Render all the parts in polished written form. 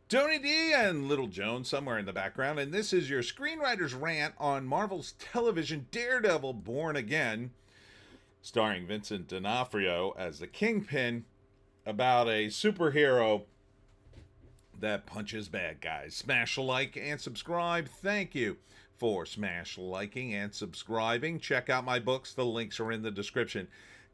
Tony D and Little Joan somewhere in the background, and this is your Screenwriter's Rant on Marvel's television Daredevil Born Again, starring Vincent D'Onofrio as the Kingpin, about a superhero that punches bad guys. Smash like and subscribe. Thank you for smash liking and subscribing. Check out my books. The links are in the description.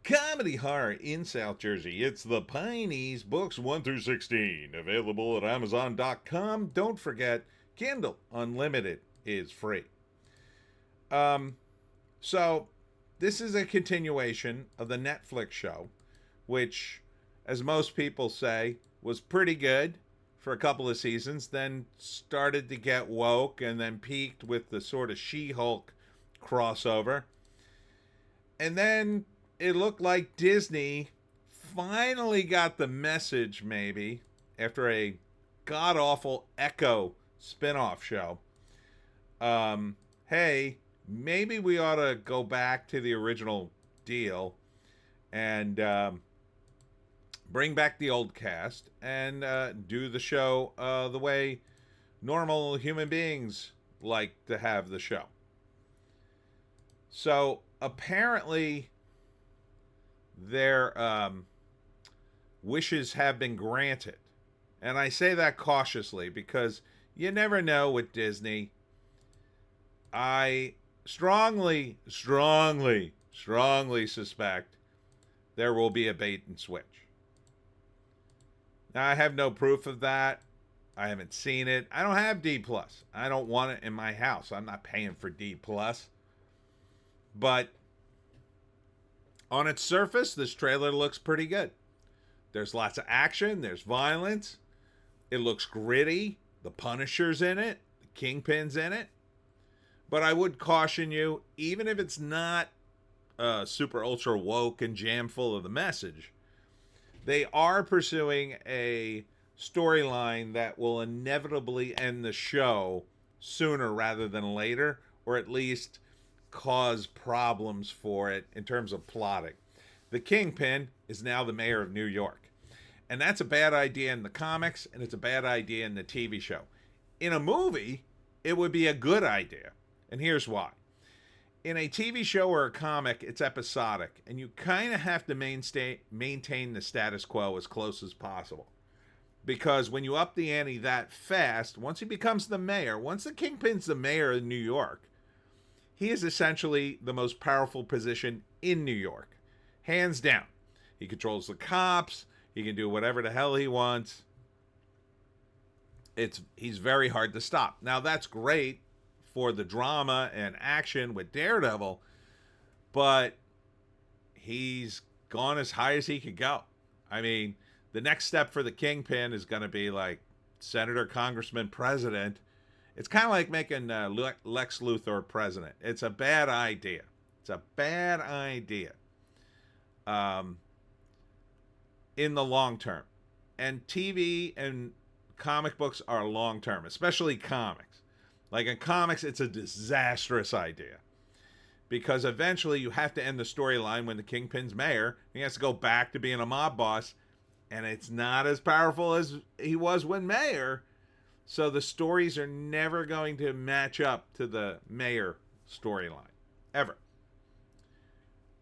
Comedy horror in South Jersey. It's the Pineys, books 1 through 16, available at Amazon.com. Don't forget, Kindle Unlimited is free. So this is a continuation of the Netflix show, which, as most people say, was pretty good for a couple of seasons, then started to get woke, and then peaked with the sort of She-Hulk crossover. And then it looked like Disney finally got the message, maybe, after a god-awful Echo spin-off show. Hey, maybe we ought to go back to the original deal and bring back the old cast and do the show the way normal human beings like to have the show. So apparently their wishes have been granted. And I say that cautiously because you never know with Disney. I strongly suspect there will be a bait and switch. Now, I have no proof of that. I haven't seen it. I don't have D+. I don't want it in my house. I'm not paying for D+. But on its surface, this trailer looks pretty good. There's lots of action. There's violence. It looks gritty. The Punisher's in it. The Kingpin's in it. But I would caution you, even if it's not super ultra woke and jam full of the message, they are pursuing a storyline that will inevitably end the show sooner rather than later, or at least cause problems for it in terms of plotting. The Kingpin is now the mayor of New York. And that's a bad idea in the comics, and it's a bad idea in the TV show. In a movie, it would be a good idea. And here's why. In a TV show or a comic, it's episodic, and you kind of have to maintain the status quo as close as possible. Because when you up the ante that fast, once he becomes the mayor, once the Kingpin's the mayor of New York, he is essentially the most powerful position in New York. Hands down. He controls the cops. He can do whatever the hell he wants. He's very hard to stop. Now, that's great for the drama and action with Daredevil, but he's gone as high as he could go. I mean, the next step for the Kingpin is going to be like senator, congressman, president. It's kind of like making Lex Luthor president. It's a bad idea. It's a bad idea in the long term. And TV and comic books are long term, especially comics. Like in comics, it's a disastrous idea. Because eventually you have to end the storyline when the Kingpin's mayor. He has to go back to being a mob boss. And it's not as powerful as he was when mayor. So the stories are never going to match up to the mayor storyline. Ever.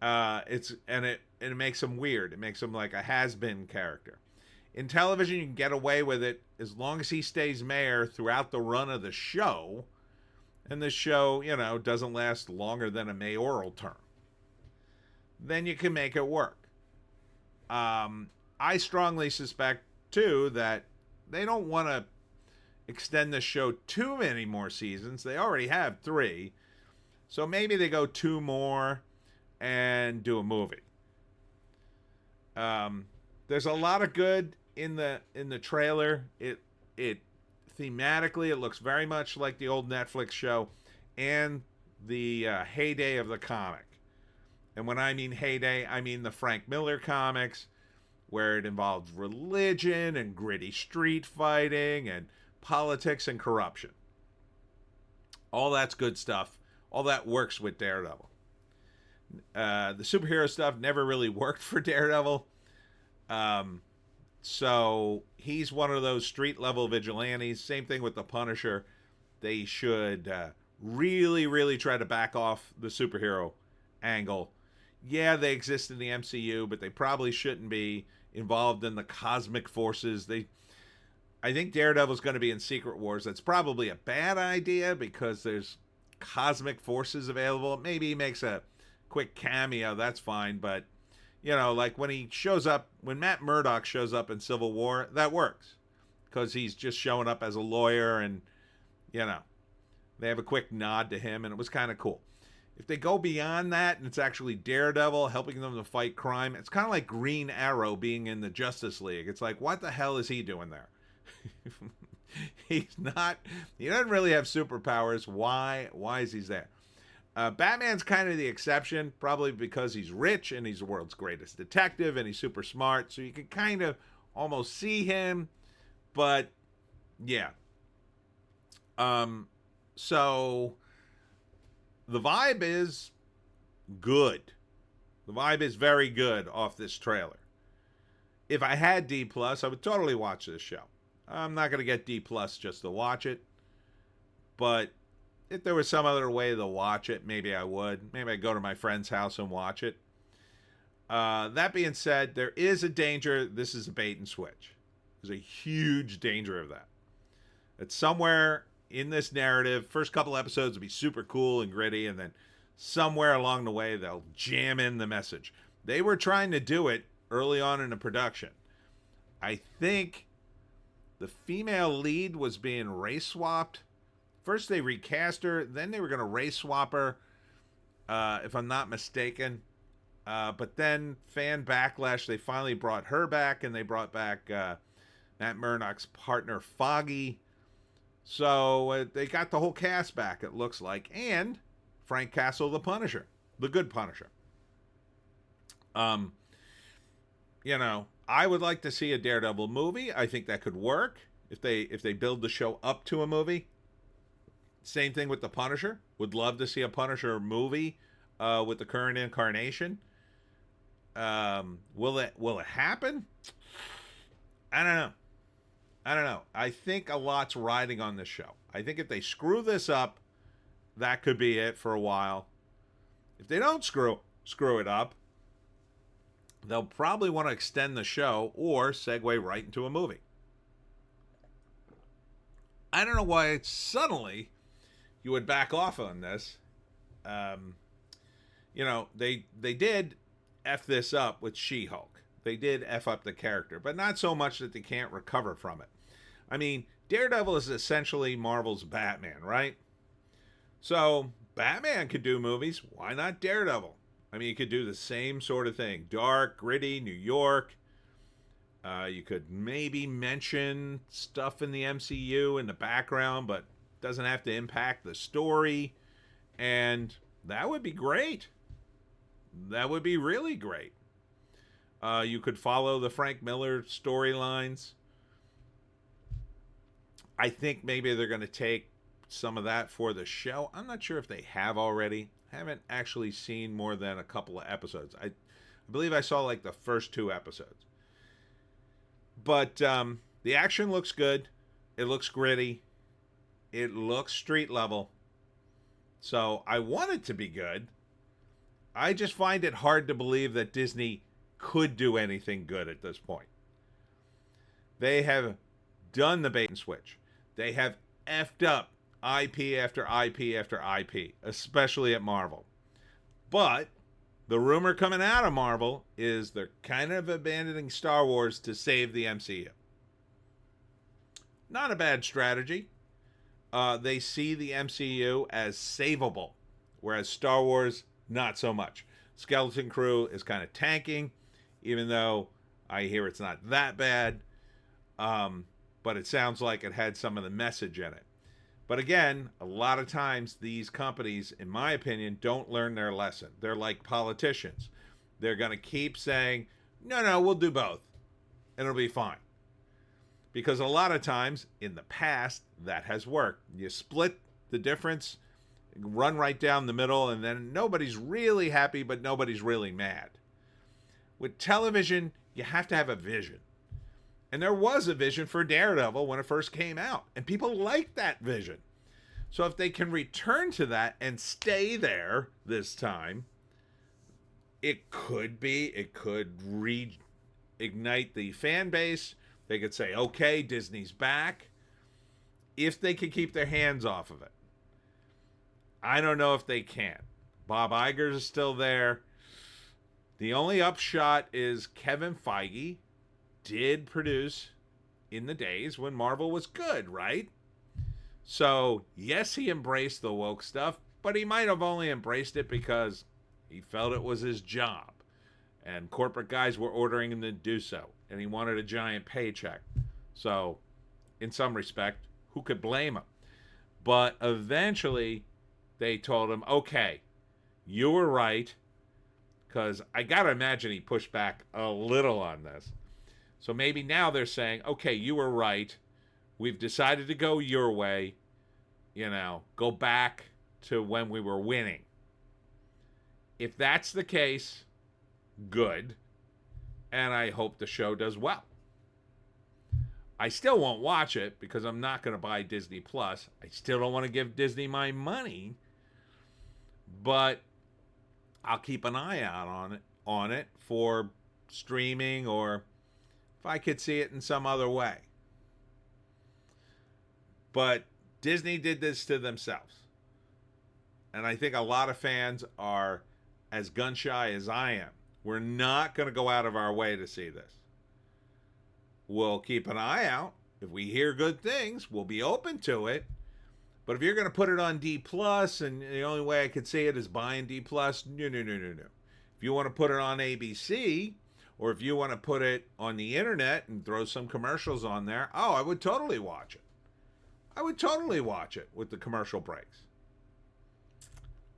It makes him weird. It makes him like a has-been character. In television, you can get away with it as long as he stays mayor throughout the run of the show. And the show, doesn't last longer than a mayoral term. Then you can make it work. I strongly suspect, too, that they don't want to extend the show too many more seasons. They already have 3. So maybe they go 2 more and do a movie. There's a lot of good in the trailer. It thematically, it looks very much like the old Netflix show and the heyday of the comic. And when I mean heyday, I mean the Frank Miller comics, where it involved religion and gritty street fighting and politics and corruption. All that's good stuff. All that works with Daredevil. The superhero stuff never really worked for Daredevil. So he's one of those street level vigilantes. Same thing with the Punisher. They should really, really try to back off the superhero angle. Yeah, they exist in the MCU, but they probably shouldn't be involved in the cosmic forces. I think Daredevil's going to be in Secret Wars. That's probably a bad idea because there's cosmic forces available. Maybe he makes a quick cameo. That's fine, but like when he shows up, when Matt Murdock shows up in Civil War, that works because he's just showing up as a lawyer, and they have a quick nod to him, and it was kind of cool. If they go beyond that and it's actually Daredevil helping them to fight crime, it's kind of like Green Arrow being in the Justice League. It's like, what the hell is he doing there? He doesn't really have superpowers. Why is he there? Batman's kind of the exception, probably because he's rich and he's the world's greatest detective and he's super smart, so you can kind of almost see him, but yeah. So the vibe is good. The vibe is very good off this trailer. If I had D+, I would totally watch this show. I'm not going to get D+ just to watch it, but if there was some other way to watch it, maybe I would. Maybe I'd go to my friend's house and watch it. That being said, there is a danger. This is a bait and switch. There's a huge danger of that. It's somewhere in this narrative, first couple episodes will be super cool and gritty, and then somewhere along the way, they'll jam in the message. They were trying to do it early on in the production. I think the female lead was being race swapped. First they recast her, then they were going to race swap her, if I'm not mistaken. But then fan backlash, they finally brought her back, and they brought back Matt Murdock's partner, Foggy. So they got the whole cast back, it looks like, and Frank Castle, the Punisher, the good Punisher. I would like to see a Daredevil movie. I think that could work if they build the show up to a movie. Same thing with the Punisher. Would love to see a Punisher movie with the current incarnation. Will it happen? I don't know. I think a lot's riding on this show. I think if they screw this up, that could be it for a while. If they don't screw it up, they'll probably want to extend the show or segue right into a movie. I don't know why suddenly you would back off on this. They did F this up with She-Hulk. They did F up the character, but not so much that they can't recover from it. I mean, Daredevil is essentially Marvel's Batman, right? So, Batman could do movies. Why not Daredevil? I mean, you could do the same sort of thing. Dark, gritty, New York. You could maybe mention stuff in the MCU in the background, but doesn't have to impact the story. And that would be great. That would be really great. You could follow the Frank Miller storylines. I think maybe they're going to take some of that for the show. I'm not sure if they have already. I haven't actually seen more than a couple of episodes. I believe I saw like the first 2 episodes. But the action looks good. It looks gritty. It looks street level. So I want it to be good. I just find it hard to believe that Disney could do anything good at this point. They have done the bait and switch. They have effed up IP after IP after IP, especially at Marvel. But the rumor coming out of Marvel is they're kind of abandoning Star Wars to save the MCU. Not a bad strategy. They see the MCU as savable, whereas Star Wars, not so much. Skeleton Crew is kind of tanking, even though I hear it's not that bad. But it sounds like it had some of the message in it. But again, a lot of times these companies, in my opinion, don't learn their lesson. They're like politicians. They're going to keep saying, no, we'll do both, and it'll be fine. Because a lot of times, in the past, that has worked. You split the difference, run right down the middle, and then nobody's really happy, but nobody's really mad. With television, you have to have a vision. And there was a vision for Daredevil when it first came out, and people liked that vision. So if they can return to that and stay there this time, it could reignite the fan base. They could say, okay, Disney's back, if they could keep their hands off of it. I don't know if they can. Bob Iger is still there. The only upshot is Kevin Feige did produce in the days when Marvel was good, right? So, yes, he embraced the woke stuff, but he might have only embraced it because he felt it was his job. And corporate guys were ordering him to do so. And he wanted a giant paycheck. So, in some respect, who could blame him? But eventually, they told him, okay, you were right. Because I got to imagine he pushed back a little on this. So maybe now they're saying, okay, you were right. We've decided to go your way. Go back to when we were winning. If that's the case, good. And I hope the show does well. I still won't watch it because I'm not going to buy Disney Plus. I still don't want to give Disney my money. But I'll keep an eye out on it for streaming, or if I could see it in some other way. But Disney did this to themselves. And I think a lot of fans are as gun shy as I am. We're not going to go out of our way to see this. We'll keep an eye out. If we hear good things, we'll be open to it. But if you're going to put it on D+, and the only way I could see it is buying D+, no. If you want to put it on ABC, or if you want to put it on the internet and throw some commercials on there, I would totally watch it. I would totally watch it with the commercial breaks.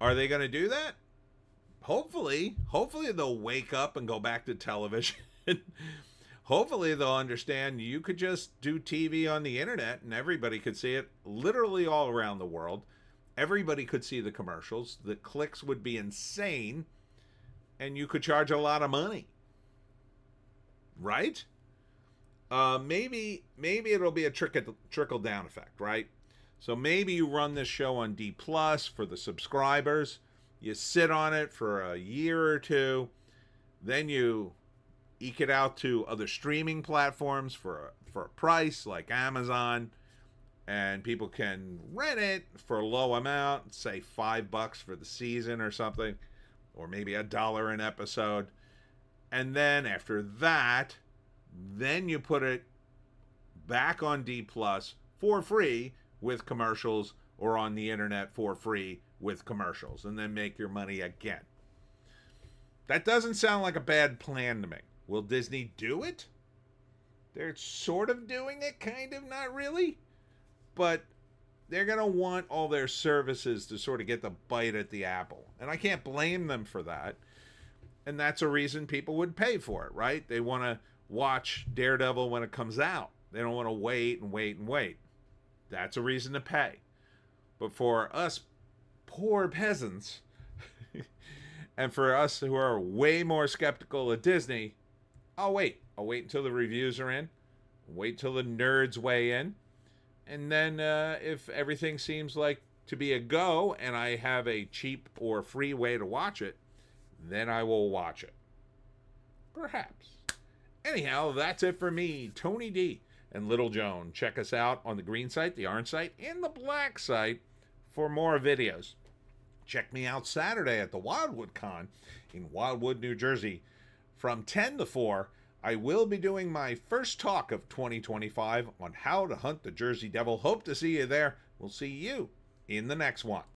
Are they going to do that? Hopefully they'll wake up and go back to television. Hopefully they'll understand you could just do TV on the internet and everybody could see it literally all around the world. Everybody could see the commercials. The clicks would be insane. And you could charge a lot of money. Right? Maybe it'll be a trickle down effect, right? So maybe you run this show on D+ for the subscribers. You sit on it for a year or two. Then you eke it out to other streaming platforms for a price like Amazon, and people can rent it for a low amount, say $5 for the season or something, or maybe $1 an episode. And then after that, then you put it back on D+ for free with commercials, or on the internet for free with commercials, and then make your money again. That doesn't sound like a bad plan to me. Will Disney do it? They're sort of doing it, kind of, not really. But they're going to want all their services to sort of get the bite at the apple. And I can't blame them for that. And that's a reason people would pay for it, right? They want to watch Daredevil when it comes out. They don't want to wait and wait and wait. That's a reason to pay. But for us poor peasants, and for us who are way more skeptical of Disney, I'll wait. I'll wait until the reviews are in. Wait till the nerds weigh in. And then if everything seems like to be a go and I have a cheap or free way to watch it, then I will watch it. Perhaps. Anyhow, that's it for me, Tony D and Little Joan. Check us out on the green site, the orange site, and the black site for more videos. Check me out Saturday at the Wildwood Con in Wildwood, New Jersey. From 10 to 4, I will be doing my first talk of 2025 on how to hunt the Jersey Devil. Hope to see you there. We'll see you in the next one.